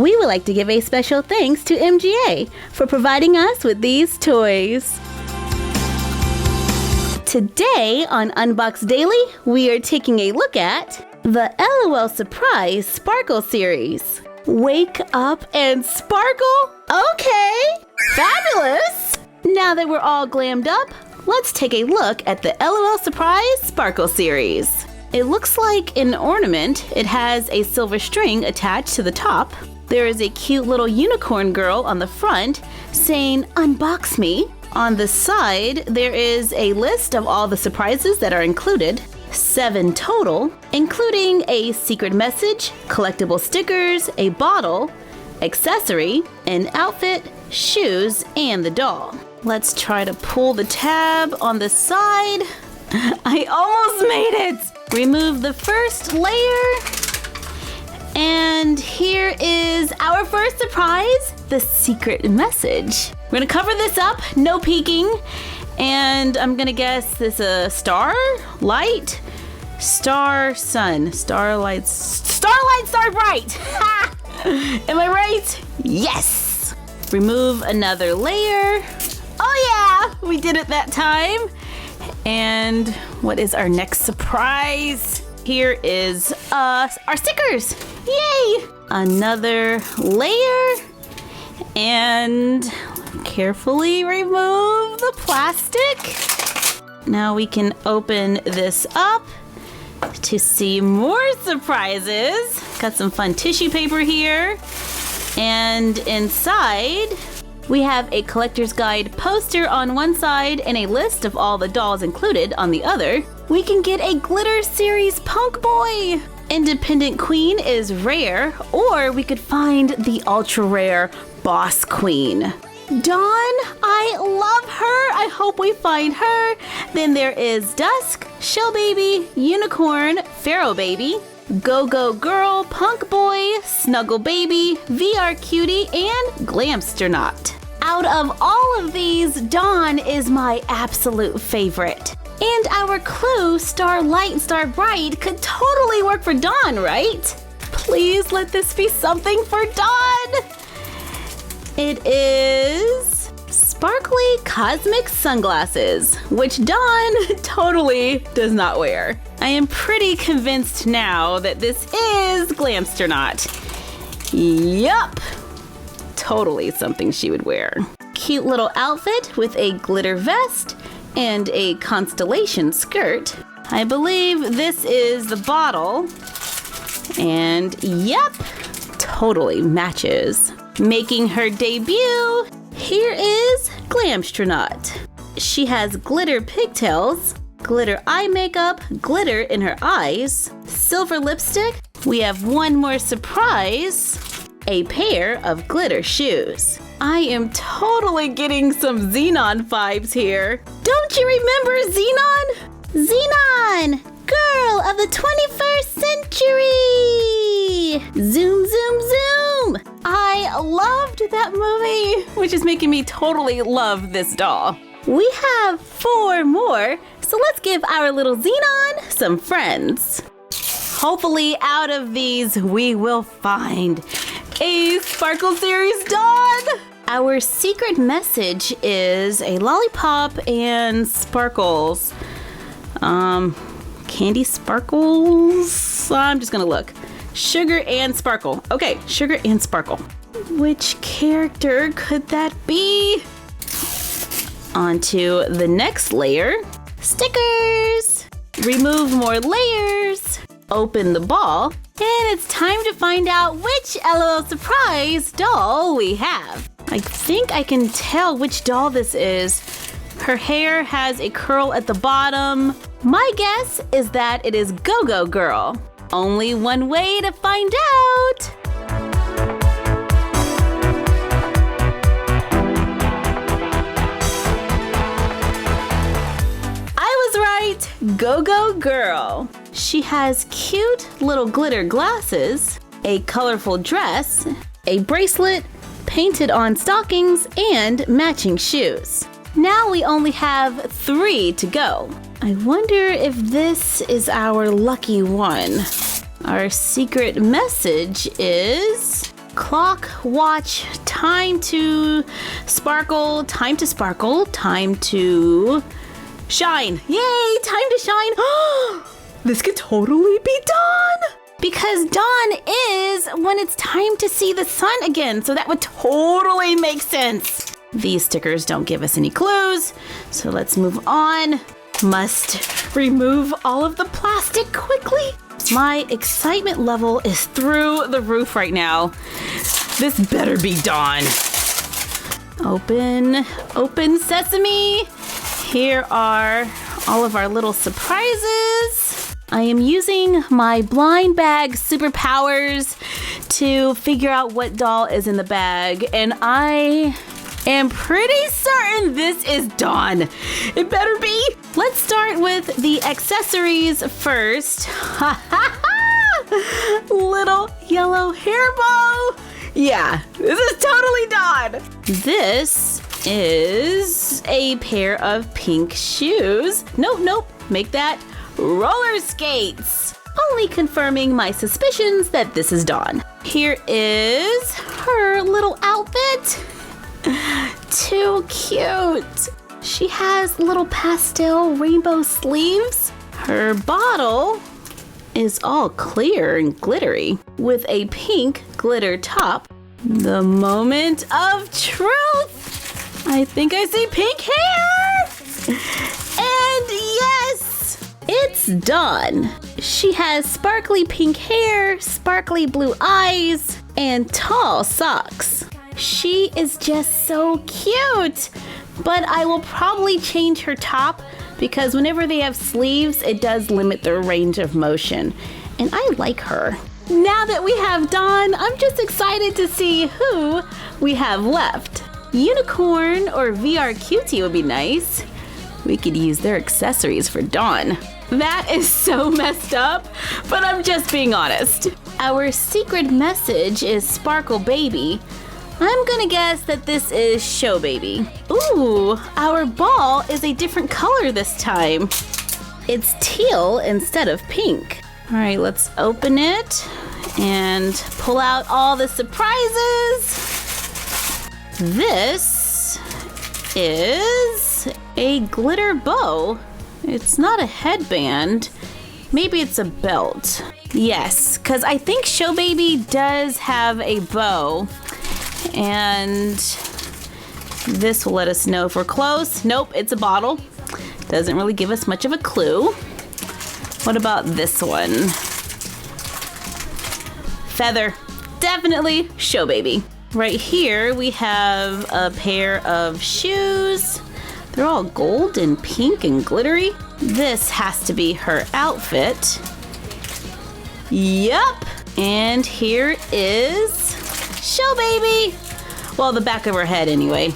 We would like to give a special thanks to MGA for providing us with these toys. Today on Unbox Daily, we are taking a look at the LOL Surprise Sparkle series. Wake up and sparkle? Okay, fabulous! Now that we're all glammed up, let's take a look at the LOL Surprise Sparkle series. It looks like an ornament. It has a silver string attached to the top. There is a cute little unicorn girl on the front saying, "Unbox me." On the side, there is a list of all the surprises that are included, 7 total, including a secret message, collectible stickers, a bottle, accessory, an outfit, shoes, and the doll. Let's try to pull the tab on the side. I almost made it! Remove the first layer. And here is our first surprise, the secret message. We're gonna cover this up, no peeking. And I'm gonna guess this a star, light, star, sun, starlight, star bright. Ha! Am I right? Yes! Remove another layer. Oh yeah, we did it that time. And what is our next surprise? Here is our stickers. Yay! Another layer. And carefully remove the plastic. Now we can open this up to see more surprises. Got some fun tissue paper here. And inside, we have a collector's guide poster on one side and a list of all the dolls included on the other. We can get a glitter series punk boy. Independent Queen is rare, or we could find the ultra rare Boss Queen. Dawn, I love her. I hope we find her. Then there is Dusk, Shell Baby, Unicorn, Pharaoh Baby, Go-Go Girl, Punk Boy, Snuggle Baby, VR Cutie, and Glamsternaut. Out of all of these, Dawn is my absolute favorite. And our clue, Star Light and Star Bright, could totally work for Dawn, right? Please let this be something for Dawn. It is sparkly cosmic sunglasses, which Dawn totally does not wear. I am pretty convinced now that this is Glamsternaut. Yup, totally something she would wear. Cute little outfit with a glitter vest and a constellation skirt. I believe this is the bottle. And yep, totally matches. Making her debut, here is Glamsternaut. She has glitter pigtails, glitter eye makeup, glitter in her eyes, silver lipstick. We have one more surprise, a pair of glitter shoes. I am totally getting some Xenon vibes here. Don't you remember Xenon? Xenon, girl of the 21st century! Zoom, zoom, zoom! I loved that movie, which is making me totally love this doll. We have 4 more, so let's give our little Xenon some friends. Hopefully out of these, we will find a Sparkle Series Dawn! Our secret message is a lollipop and sparkles. Candy sparkles? I'm just gonna look. Sugar and sparkle. Okay, sugar and sparkle. Which character could that be? On to the next layer. Stickers! Remove more layers. Open the ball. And it's time to find out which LOL Surprise doll we have. I think I can tell which doll this is. Her hair has a curl at the bottom. My guess is that it is Go-Go Girl. Only one way to find out. I was right, Go-Go Girl. She has cute little glitter glasses, a colorful dress, a bracelet, painted on stockings, and matching shoes. Now we only have 3 to go. I wonder if this is our lucky one. Our secret message is Clock, watch, time to sparkle, time to sparkle, time to shine. Yay, time to shine. This could totally be dawn. Because dawn is when it's time to see the sun again. So that would totally make sense. These stickers don't give us any clues. So let's move on. Must remove all of the plastic quickly. My excitement level is through the roof right now. This better be dawn. Open sesame. Here are all of our little surprises. I am using my blind bag superpowers to figure out what doll is in the bag, and I am pretty certain this is dawn. It better be. Let's start with the accessories first. Little yellow hair bow. Yeah, this is totally dawn. This is a pair of pink shoes. Nope, make that roller skates. Only confirming my suspicions that this is dawn. Here is her little outfit. Too cute. She has little pastel rainbow sleeves. Her bottle is all clear and glittery with a pink glitter top. The moment of truth. I think I see pink hair. And yes, it's dawn. She has sparkly pink hair, sparkly blue eyes, and tall socks. She is just so cute, but I will probably change her top because whenever they have sleeves, it does limit their range of motion, and I like her. Now that we have dawn, I'm just excited to see who we have left. Unicorn or VR Cutie would be nice. We could use their accessories for dawn. That is so messed up, but I'm just being honest. Our secret message is Sparkle Baby. I'm gonna guess that this is Show Baby. Ooh, our ball is a different color this time. It's teal instead of pink. All right, let's open it and pull out all the surprises. This is a glitter bow. It's not a headband. Maybe it's a belt. Yes, because I think Show Baby does have a bow. And this will let us know if we're close. Nope, it's a bottle. Doesn't really give us much of a clue. What about this one? Feather. Definitely Show Baby. Right here we have a pair of shoes. They're all gold and pink and glittery. This has to be her outfit. Yup. And here is Show Baby. Well, the back of her head anyway.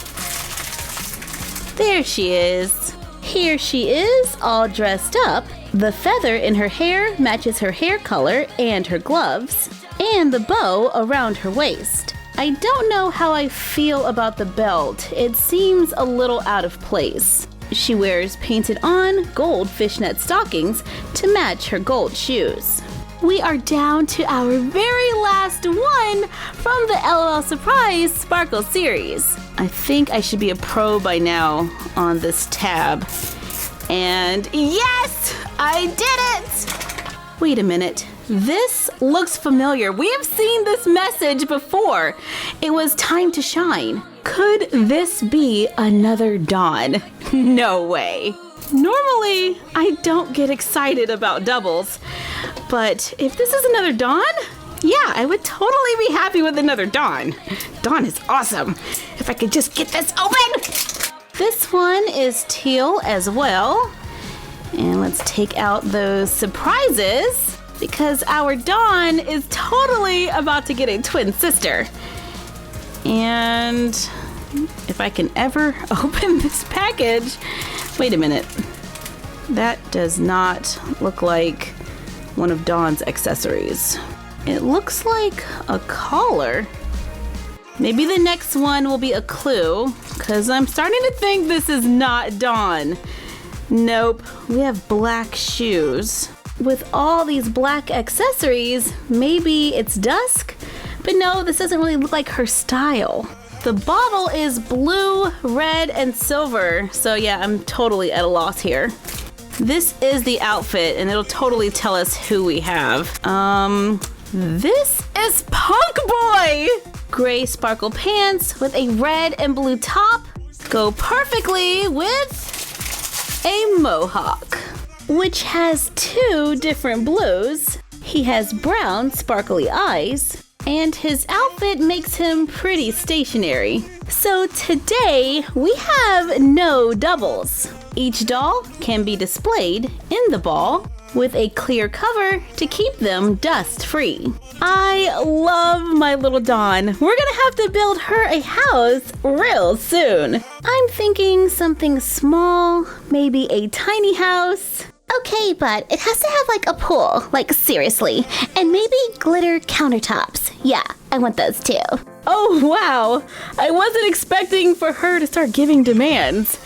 There she is. Here she is, all dressed up. The feather in her hair matches her hair color and her gloves, and the bow around her waist. I don't know how I feel about the belt. It seems a little out of place. She wears painted on gold fishnet stockings to match her gold shoes. We are down to our very last one from the LOL Surprise Sparkle series. I think I should be a pro by now on this tab. And yes, I did it! Wait a minute. This looks familiar. We have seen this message before. It was time to shine. Could this be another dawn? No way. Normally, I don't get excited about doubles, but if this is another dawn, yeah, I would totally be happy with another dawn. Dawn is awesome. If I could just get this open. This one is teal as well. And let's take out those surprises because our dawn is totally about to get a twin sister. And if I can ever open this package, wait a minute. That does not look like one of Dawn's accessories. It looks like a collar. Maybe the next one will be a clue, because I'm starting to think this is not Dawn. Nope, we have black shoes. With all these black accessories, maybe it's dusk, But no, this doesn't really look like her style. The bottle is blue, red, and silver. So yeah, I'm totally at a loss here. This is the outfit, and it'll totally tell us who we have. This is Punk Boy! Gray sparkle pants with a red and blue top go perfectly with a mohawk, which has 2 different blues. He has brown sparkly eyes, and his outfit makes him pretty stationary. So today we have no doubles. Each doll can be displayed in the ball with a clear cover to keep them dust free. I love my little Dawn. We're gonna have to build her a house real soon. I'm thinking something small, maybe a tiny house. Okay, but it has to have like a pool, like seriously, and maybe glitter countertops. Yeah, I want those too. Oh wow, I wasn't expecting for her to start giving demands.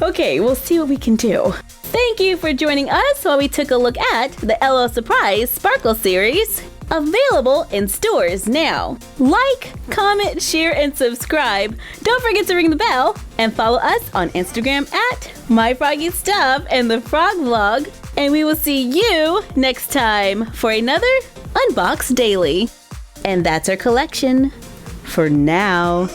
Okay, we'll see what we can do. Thank you for joining us while we took a look at the LOL Surprise Sparkle series. Available in stores now. Like, comment, share, and subscribe. Don't forget to ring the bell and follow us on Instagram at MyFroggyStuff and the Frog Vlog. And we will see you next time for another Unbox Daily. And that's our collection for now.